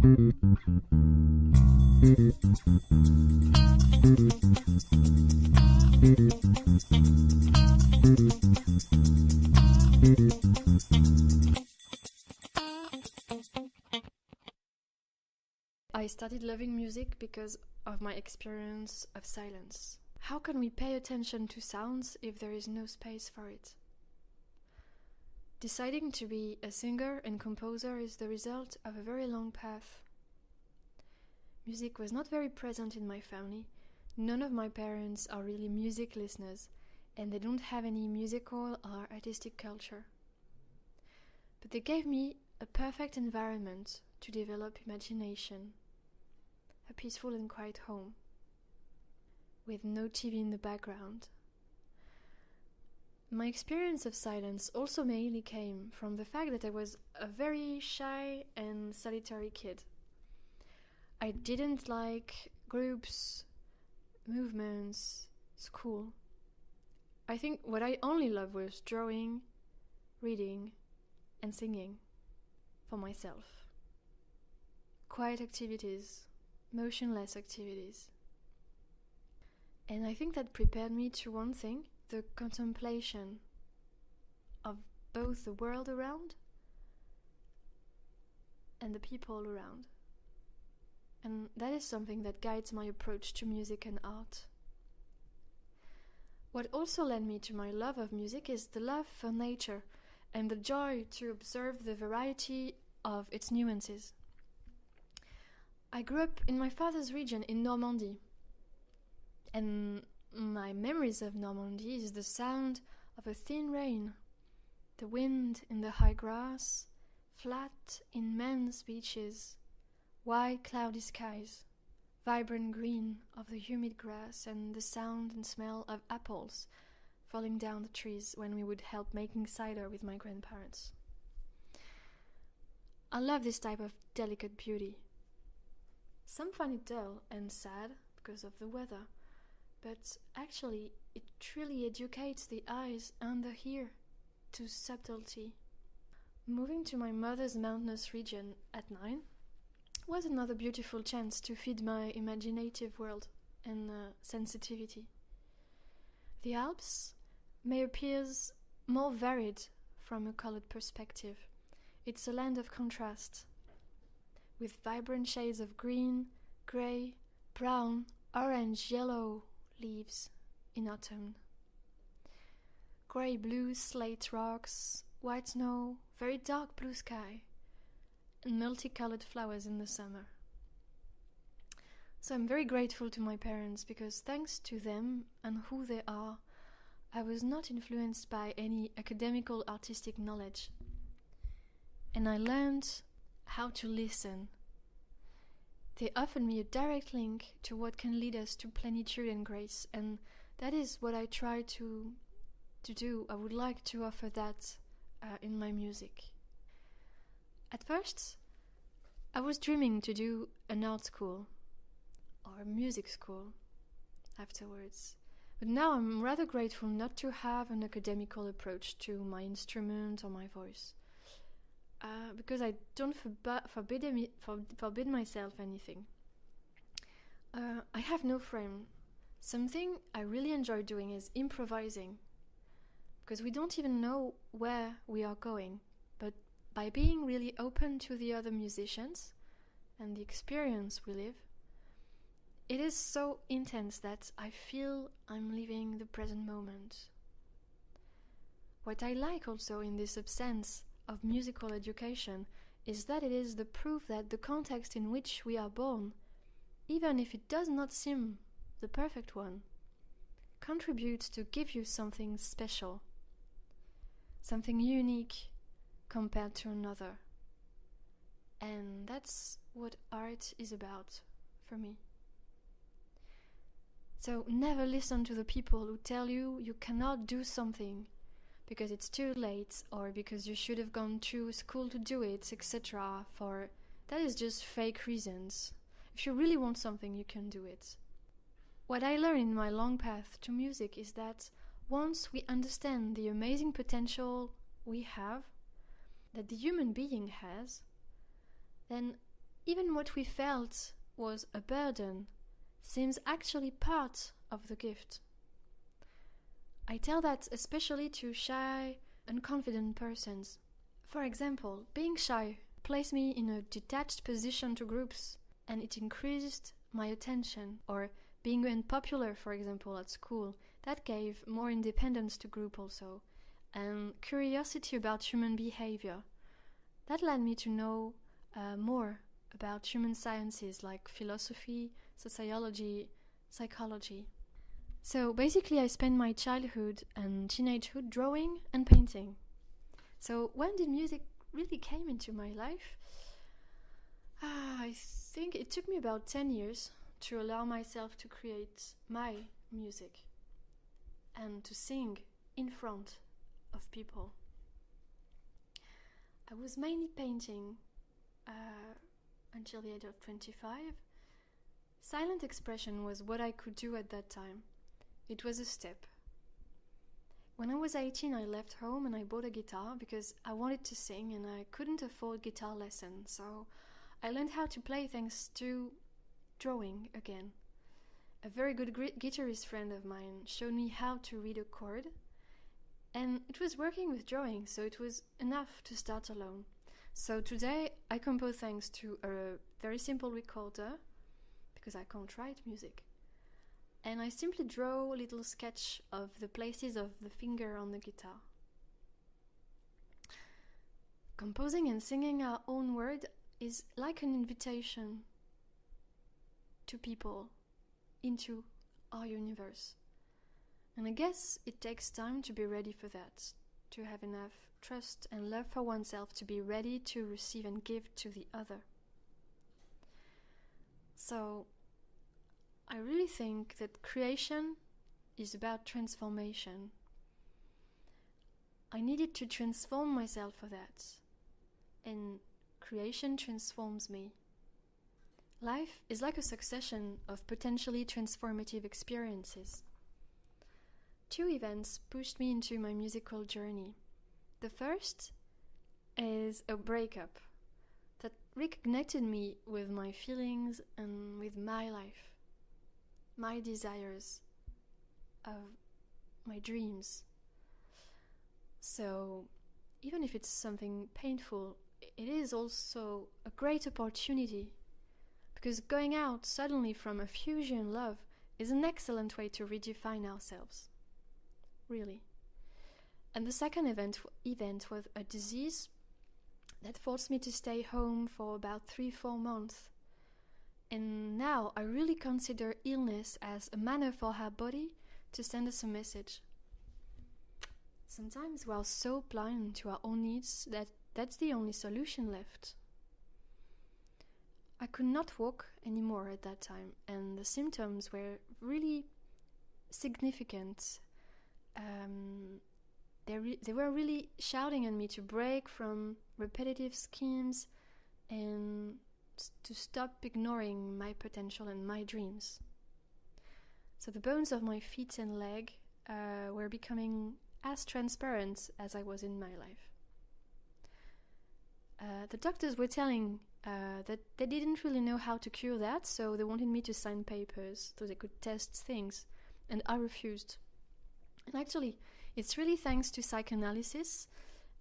I started loving music because of my experience of silence. How can we pay attention to sounds if there is no space for it? Deciding to be a singer and composer is the result of a very long path. Music was not very present in my family. None of my parents are really music listeners, and they don't have any musical or artistic culture. But they gave me a perfect environment to develop imagination. A peaceful and quiet home, with no TV in the background. My experience of silence also mainly came from the fact that I was a very shy and solitary kid. I didn't like groups, movements, school. I think what I only loved was drawing, reading, and singing for myself. Quiet activities, motionless activities. And I think that prepared me to one thing, the contemplation of both the world around and the people around. And that is something that guides my approach to music and art. What also led me to my love of music is the love for nature and the joy to observe the variety of its nuances. I grew up in my father's region in Normandy, and my memories of Normandy is the sound of a thin rain, the wind in the high grass, flat, immense beaches, wide cloudy skies, vibrant green of the humid grass, and the sound and smell of apples falling down the trees when we would help making cider with my grandparents. I love this type of delicate beauty. Some find it dull and sad because of the weather, but actually it truly educates the eyes and the ear to subtlety. Moving to my mother's mountainous region at 9 was another beautiful chance to feed my imaginative world and sensitivity. The Alps may appear more varied from a colored perspective. It's a land of contrast, with vibrant shades of green, grey, brown, orange, yellow leaves in autumn. Grey-blue slate rocks, white snow, very dark blue sky, and multicolored flowers in the summer. So I'm very grateful to my parents because thanks to them and who they are, I was not influenced by any academical artistic knowledge. And I learned how to listen. They offered me a direct link to what can lead us to plenitude and grace, and that is what I try to do. I would like to offer that in my music. At first, I was dreaming to do an art school or a music school afterwards. But now I'm rather grateful not to have an academical approach to my instrument or my voice. Because I don't forbid myself anything. I have no frame. Something I really enjoy doing is improvising. Because we don't even know where we are going. But by being really open to the other musicians and the experience we live, it is so intense that I feel I'm living the present moment. What I like also in this absence of musical education is that it is the proof that the context in which we are born, even if it does not seem the perfect one, contributes to give you something special, something unique compared to another. And that's what art is about for me. So never listen to the people who tell you cannot do something because it's too late or because you should have gone to school to do it, etc. For that is just fake reasons. If you really want something, you can do it. What I learned in my long path to music is that once we understand the amazing potential we have, that the human being has, then even what we felt was a burden seems actually part of the gift. I tell that especially to shy and confident persons. For example, being shy placed me in a detached position to groups, and it increased my attention. Or being unpopular, for example, at school, that gave more independence to group also, and curiosity about human behavior. That led me to know more about human sciences like philosophy, sociology, psychology. So basically I spent my childhood and teenagehood drawing and painting. So when did music really came into my life? I think it took me about 10 years to allow myself to create my music and to sing in front of people. I was mainly painting until the age of 25. Silent expression was what I could do at that time. It was a step. When I was 18, I left home and I bought a guitar because I wanted to sing and I couldn't afford guitar lessons. So I learned how to play thanks to drawing again. A very good guitarist friend of mine showed me how to read a chord, and it was working with drawing, so it was enough to start alone. So today I compose thanks to a very simple recorder, because I can't write music. And I simply draw a little sketch of the places of the finger on the guitar. Composing and singing our own word is like an invitation to people into our universe. And I guess it takes time to be ready for that, to have enough trust and love for oneself to be ready to receive and give to the other. So, I really think that creation is about transformation. I needed to transform myself for that, and creation transforms me. Life is like a succession of potentially transformative experiences. 2 events pushed me into my musical journey. The first is a breakup that reconnected me with my feelings and with my life, my desires, my dreams. So, even if it's something painful, it is also a great opportunity, because going out suddenly from a fusion love is an excellent way to redefine ourselves. Really. And the second event was a disease that forced me to stay home for about 3-4 months. And now I really consider illness as a manner for our body to send us a message. Sometimes we are so blind to our own needs that that's the only solution left. I could not walk anymore at that time, and the symptoms were really significant. They were really shouting at me to break from repetitive schemes and to stop ignoring my potential and my dreams. So the bones of my feet and leg were becoming as transparent as I was in my life. The doctors were telling that they didn't really know how to cure that, so they wanted me to sign papers so they could test things, and I refused. And actually, it's really thanks to psychoanalysis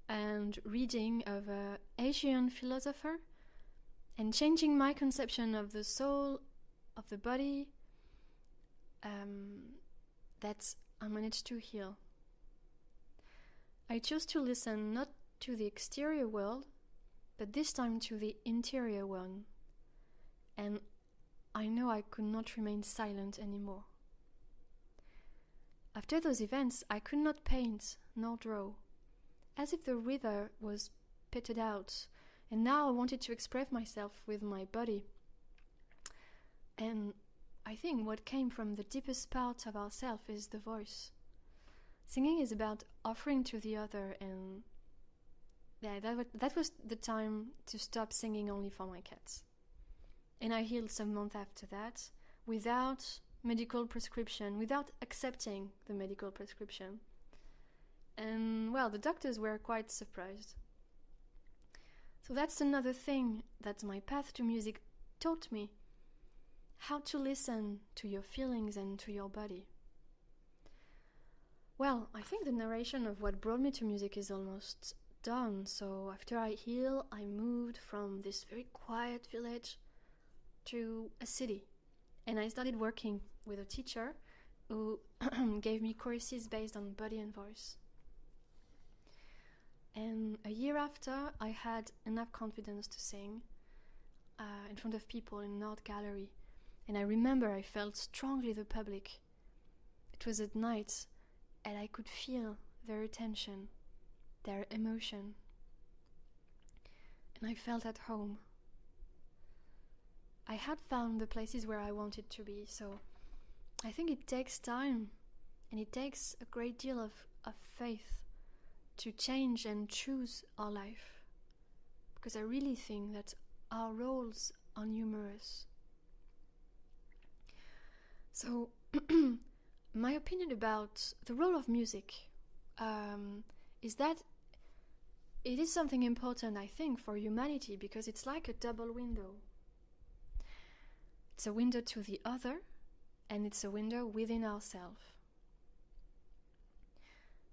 and reading of an Asian philosopher and changing my conception of the soul, of the body, that I managed to heal. I chose to listen not to the exterior world, but this time to the interior one. And I know I could not remain silent anymore. After those events, I could not paint nor draw, as if the river was pitted out, and now I wanted to express myself with my body. And I think what came from the deepest part of ourselves is the voice. Singing is about offering to the other, and that was the time to stop singing only for my cats. And I healed some months after that, without medical prescription, without accepting the medical prescription. And well, the doctors were quite surprised. So that's another thing that my path to music taught me. How to listen to your feelings and to your body. Well, I think the narration of what brought me to music is almost done. So after I healed, I moved from this very quiet village to a city. And I started working with a teacher who gave me courses based on body and voice. And a year after, I had enough confidence to sing in front of people in an art gallery. And I remember I felt strongly the public. It was at night, and I could feel their attention, their emotion. And I felt at home. I had found the places where I wanted to be, so I think it takes time, and it takes a great deal of faith to change and choose our life, because I really think that our roles are numerous. So my opinion about the role of music is that it is something important, I think, for humanity, because it's like a double window. It's a window to the other, and it's a window within ourselves.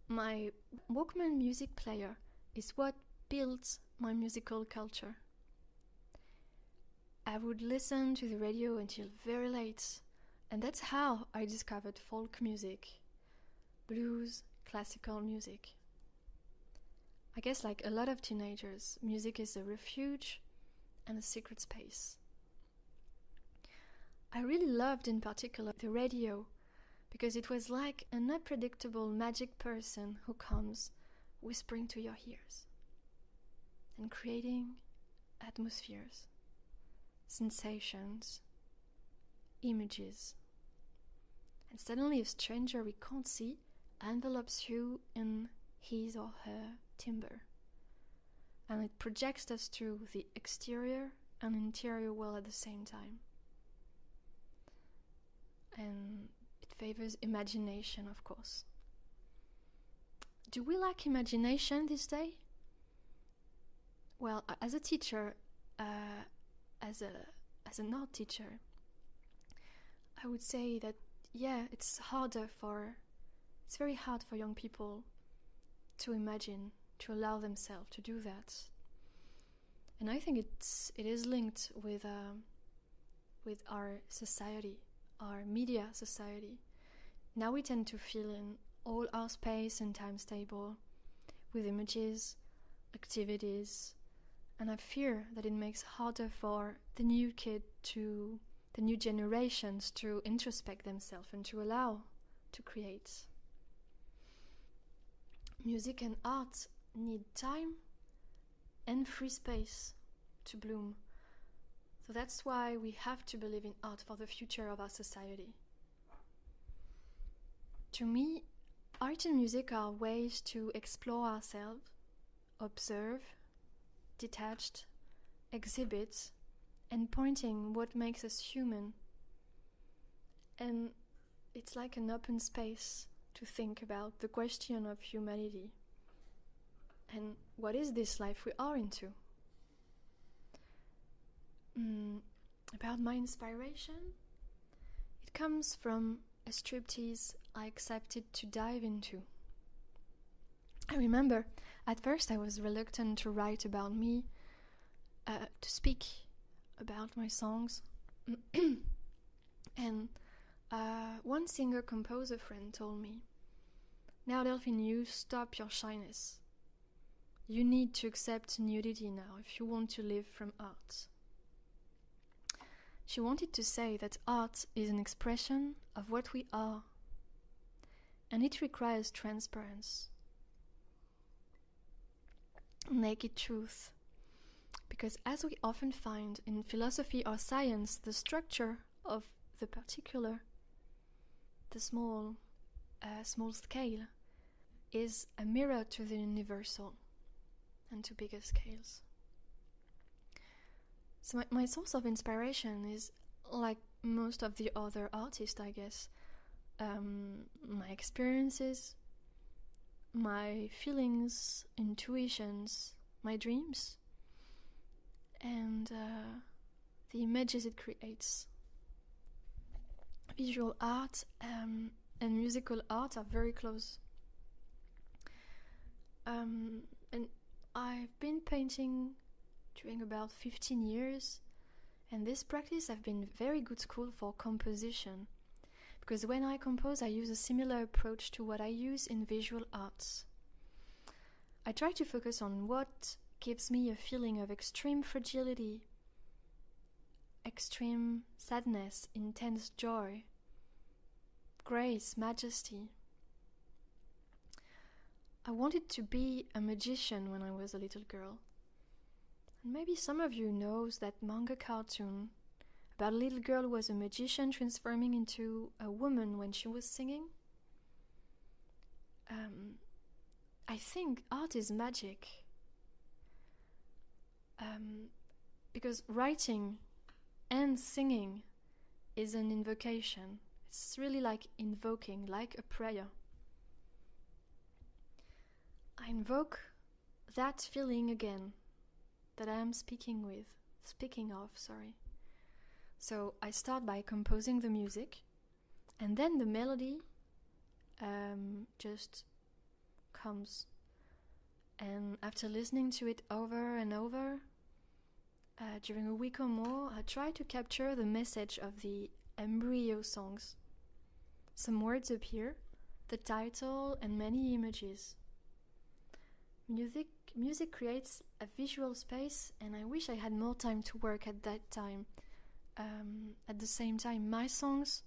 My Walkman music player is what builds my musical culture. I would listen to the radio until very late, and that's how I discovered folk music, blues, classical music. I guess like a lot of teenagers, music is a refuge and a secret space. I really loved in particular the radio, because it was like an unpredictable magic person who comes whispering to your ears and creating atmospheres, sensations, images. And suddenly a stranger we can't see envelops you in his or her timbre. And it projects us through the exterior and interior world at the same time. And it favors imagination, of course. Do we lack imagination this day? Well, as a teacher, as an art teacher, I would say that it's very hard for young people to imagine, to allow themselves to do that. And I think it is linked with our society, our media society. Now we tend to fill in all our space and time table with images, activities, and I fear that it makes harder for the new generations to introspect themselves and to allow to create. Music and art need time and free space to bloom. So that's why we have to believe in art for the future of our society. To me, art and music are ways to explore ourselves, observe, detached, exhibit, and pointing what makes us human. And it's like an open space to think about the question of humanity. And what is this life we are into? About my inspiration, it comes from a striptease I accepted to dive into. I remember at first I was reluctant to write about me, to speak about my songs. And one singer-composer friend told me, "Now Delphine, you stop your shyness. You need to accept nudity now if you want to live from art." She wanted to say that art is an expression of what we are, and it requires transparency, naked truth, because as we often find in philosophy or science, the structure of the particular, the small scale, is a mirror to the universal and to bigger scales. So my source of inspiration is, like most of the other artists, I guess, my experiences, my feelings, intuitions, my dreams, and the images it creates. Visual art and musical art are very close. And I've been painting during about 15 years, and this practice has been very good school for composition, because when I compose I use a similar approach to what I use in visual arts. I try to focus on what gives me a feeling of extreme fragility, extreme sadness, intense joy, grace, majesty. I wanted to be a magician when I was a little girl. And maybe some of you knows that manga cartoon about a little girl who was a magician transforming into a woman when she was singing. I think art is magic. Because writing and singing is an invocation. It's really like invoking, like a prayer. I invoke that feeling again that I am speaking of. So I start by composing the music, and then the melody just comes. And after listening to it over and over, during a week or more, I try to capture the message of the embryo songs. Some words appear, the title, and many images. Music creates a visual space, and I wish I had more time to work at that time. At the same time, my songs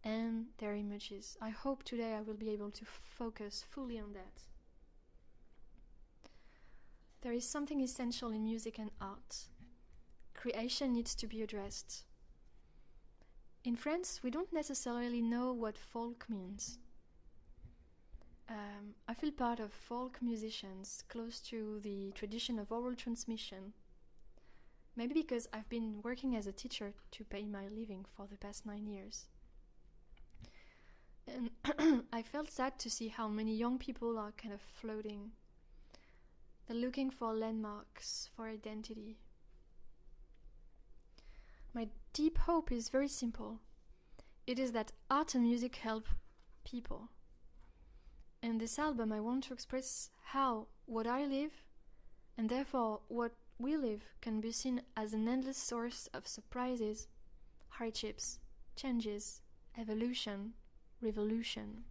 and their images. I hope today I will be able to focus fully on that. There is something essential in music and art. Creation needs to be addressed. In France, we don't necessarily know what folk means. I feel part of folk musicians, close to the tradition of oral transmission. Maybe because I've been working as a teacher to pay my living for the past 9 years. And I felt sad to see how many young people are kind of floating. They're looking for landmarks, for identity. My deep hope is very simple. It is that art and music help people. In this album, I want to express how what I live, and therefore what we live, can be seen as an endless source of surprises, hardships, changes, evolution, revolution.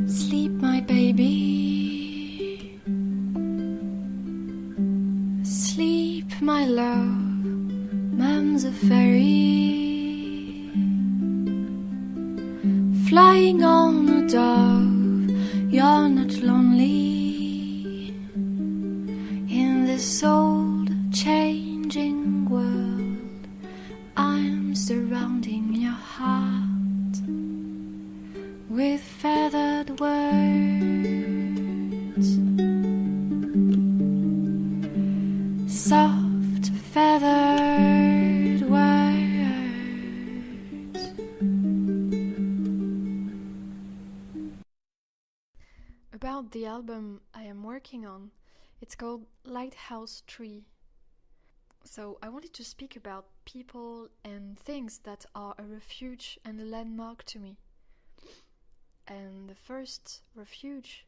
Sleep, my baby. Sleep, my love. Mom's a fairy, flying on a dove. You're not lonely in this old changing world. I'm surrounding your heart with feathered words, soft feathered words. About the album I am working on, it's called Lighthouse Tree. So I wanted to speak about people and things that are a refuge and a landmark to me. And the first refuge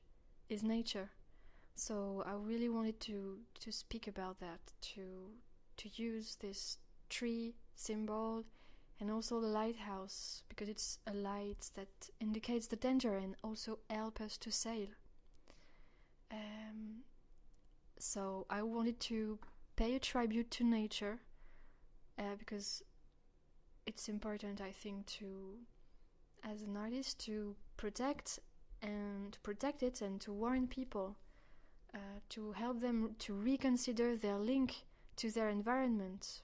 is nature. So I really wanted to speak about that, to use this tree symbol and also the lighthouse, because it's a light that indicates the danger and also helps us to sail. So I wanted to pay a tribute to nature, because it's important, I think, as an artist, to protect it and to warn people, to help them to reconsider their link to their environment,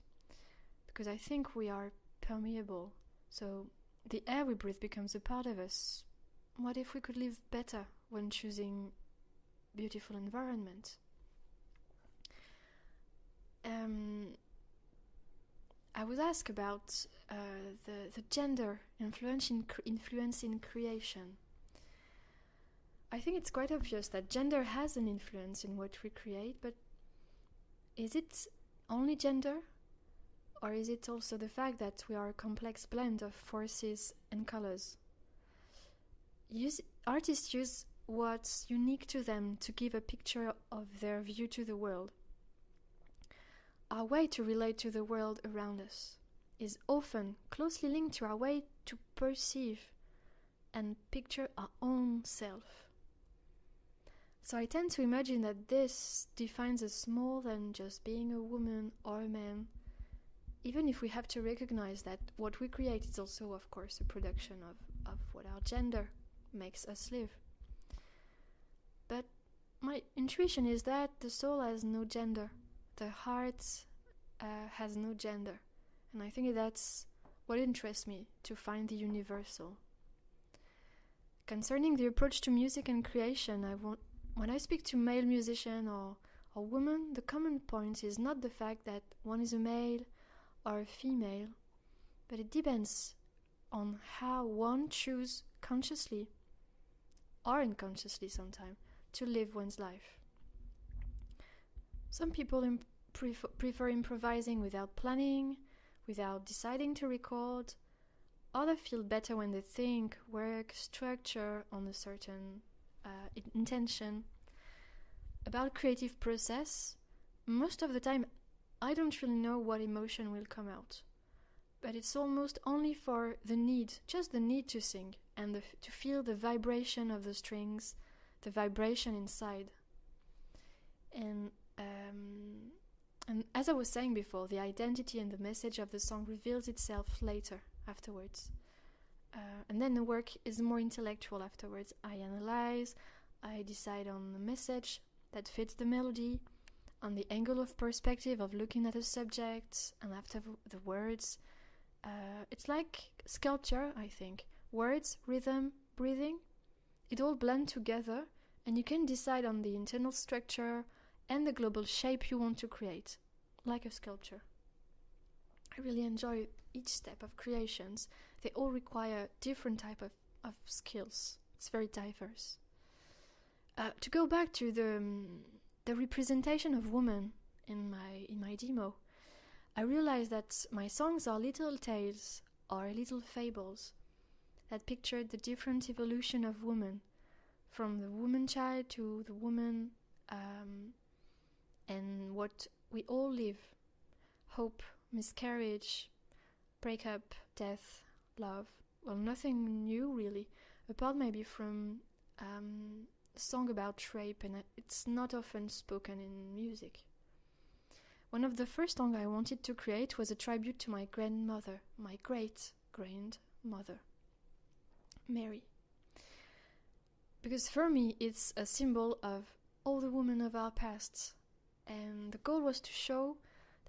because I think we are permeable. So the air we breathe becomes a part of us. What if we could live better when choosing beautiful environment? I was asked about the gender influence in creation. I think it's quite obvious that gender has an influence in what we create, but is it only gender? Or is it also the fact that we are a complex blend of forces and colors? Artists use what's unique to them to give a picture of their view to the world. Our way to relate to the world around us is often closely linked to our way to perceive and picture our own self. So I tend to imagine that this defines us more than just being a woman or a man, even if we have to recognize that what we create is also, of course, a production of what our gender makes us live. But my intuition is that the soul has no gender, the heart has no gender, and I think that's what interests me, to find the universal. Concerning the approach to music and creation, when I speak to male musician or woman, the common point is not the fact that one is a male or a female, but it depends on how one chooses consciously or unconsciously sometimes to live one's life. Some people prefer improvising without planning, without deciding to record. Others feel better when they think, work, structure on a certain intention. About creative process, most of the time I don't really know what emotion will come out, but it's almost only for the need, just the need to sing and to feel the vibration of the strings, the vibration inside. And as I was saying before, the identity and the message of the song reveals itself later, afterwards. And then the work is more intellectual afterwards. I analyze, I decide on the message that fits the melody, on the angle of perspective of looking at a subject, and after the words. It's like sculpture, I think. Words, rhythm, breathing, it all blend together, and you can decide on the internal structure and the global shape you want to create, like a sculpture. I really enjoy each step of creations. They all require different type of skills. It's very diverse. To go back to the representation of women in my demo, I realized that my songs are little tales or little fables that pictured the different evolution of women, from the woman child to the woman, and what we all live: hope, miscarriage, breakup, death, love. Well, nothing new really, apart maybe from a song about rape, and it's not often spoken in music. One of the first songs I wanted to create was a tribute to my grandmother, my great-grandmother, Mary. Because for me, it's a symbol of all the women of our past, and the goal was to show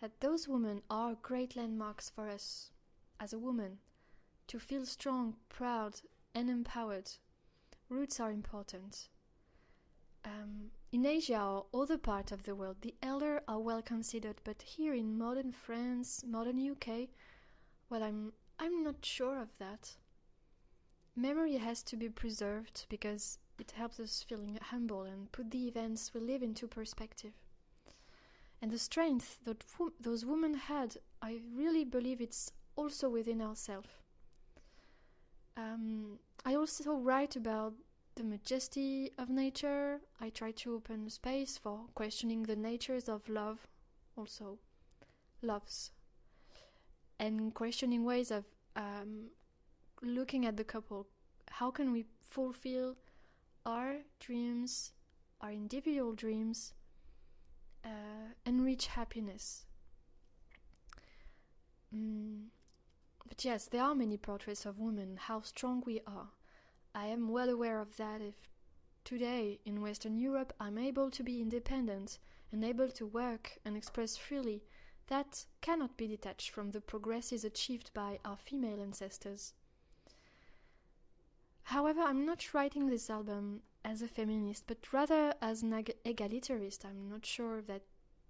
that those women are great landmarks for us as a woman, to feel strong, proud, and empowered. Roots are important. In Asia or other parts of the world, the elder are well considered, but here in modern France, modern UK, well, I'm not sure of that. Memory has to be preserved because it helps us feeling humble and put the events we live into perspective. And the strength that those women had, I really believe it's also within ourselves. I also write about the majesty of nature. I try to open space for questioning the natures of love, also loves, and questioning ways of looking at the couple. How can we fulfill our dreams, our individual dreams, and reach happiness? But yes, there are many portraits of women, how strong we are. I am well aware of that. If today in Western Europe I'm able to be independent and able to work and express freely, that cannot be detached from the progresses achieved by our female ancestors. However, I'm not writing this album as a feminist, but rather as an egalitarist. I'm not sure that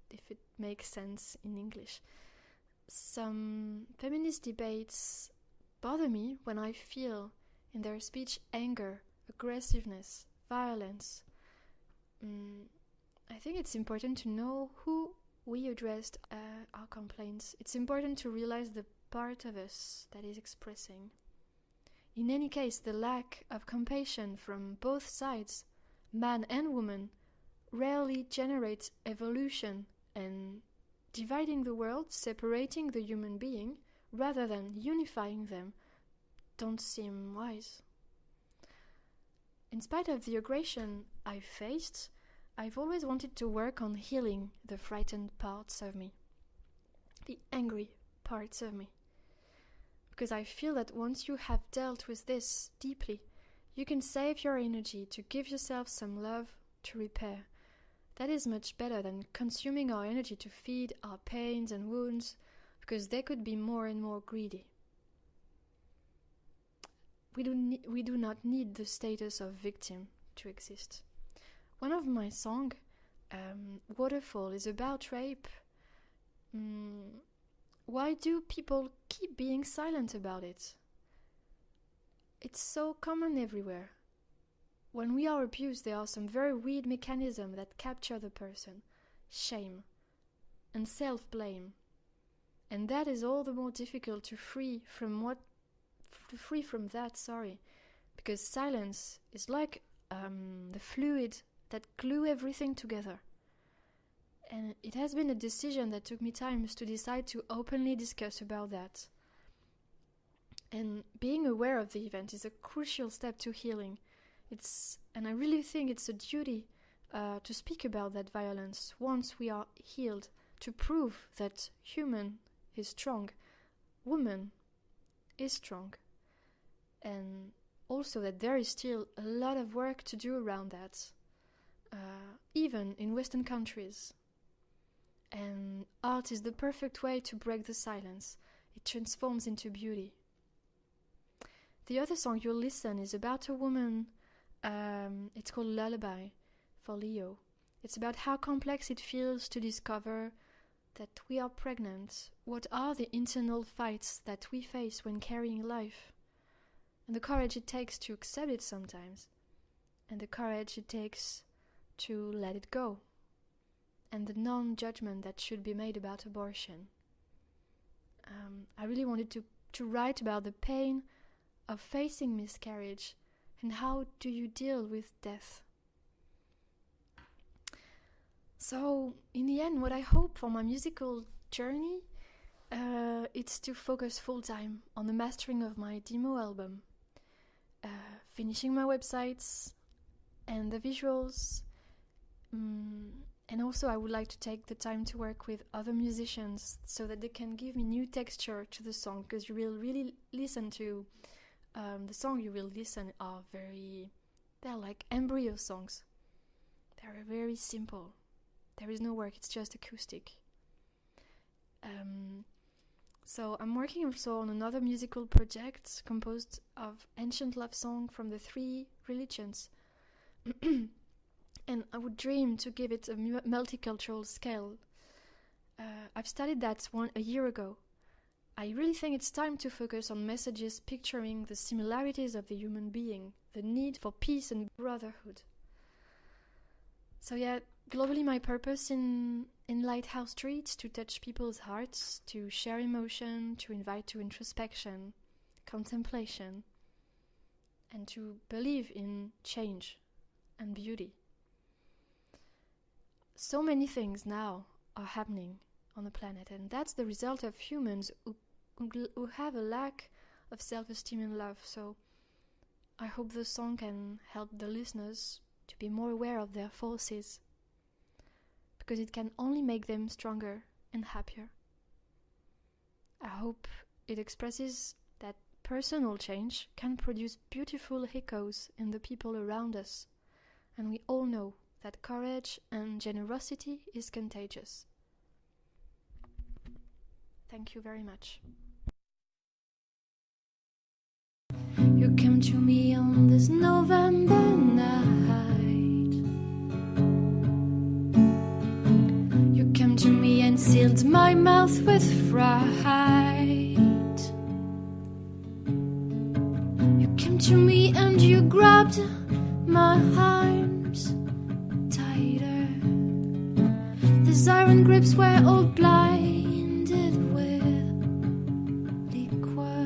if it makes sense in English. some feminist debates bother me when I feel in their speech anger, aggressiveness, violence. I think it's important to know who we addressed our complaints. It's important to realize the part of us that is expressing. In any case, the lack of compassion from both sides, man and woman, rarely generates evolution and dividing the world, separating the human being, rather than unifying them, don't seem wise. In spite of the aggression I faced, I've always wanted to work on healing the frightened parts of me, the angry parts of me. Because I feel that once you have dealt with this deeply, you can save your energy to give yourself some love to repair. That is much better than consuming our energy to feed our pains and wounds, because they could be more and more greedy. We do not need the status of victim to exist. One of my songs, Waterfall, is about rape. Why do people keep being silent about it? It's so common everywhere. When we are abused, there are some very weird mechanisms that capture the person. Shame and self-blame. And that is all the more difficult to free from that, because silence is like the fluid that glue everything together. And it has been a decision that took me time to decide to openly discuss about that. And being aware of the event is a crucial step to healing. And I really think it's a duty to speak about that violence once we are healed, to prove that human is strong, woman is strong, and also that there is still a lot of work to do around that, even in Western countries. And art is the perfect way to break the silence. It transforms into beauty. The other song you'll listen is about a woman. It's called Lullaby for Leo. It's about how complex it feels to discover that we are pregnant. What are the internal fights that we face when carrying life? And the courage it takes to accept it sometimes. And the courage it takes to let it go. And the non-judgment that should be made about abortion. I really wanted to write about the pain of facing miscarriage and how do you deal with death. So, in the end, what I hope for my musical journey, it's to focus full-time on the mastering of my demo album, finishing my websites and the visuals, and also I would like to take the time to work with other musicians so that they can give me new texture to the song, because you will really listen to the song you will listen are they're like embryo songs. They're very simple. There is no work, it's just acoustic. So I'm working also on another musical project composed of ancient love song from the 3 religions. And I would dream to give it a multicultural scale. I've studied that a year ago. I really think it's time to focus on messages picturing the similarities of the human being, the need for peace and brotherhood. So yeah, globally my purpose in Lighthouse Street is to touch people's hearts, to share emotion, to invite to introspection, contemplation, and to believe in change and beauty. So many things now are happening on the planet, and that's the result of humans who have a lack of self-esteem and love. So I hope the song can help the listeners to be more aware of their forces, because it can only make them stronger and happier. I hope it expresses that personal change can produce beautiful echoes in the people around us, and we all know that courage and generosity is contagious. Thank you very much. You came to me on this November night. You came to me and sealed my mouth with fright. You came to me and you grabbed my arms tighter. These iron grips were all blinded with liquor.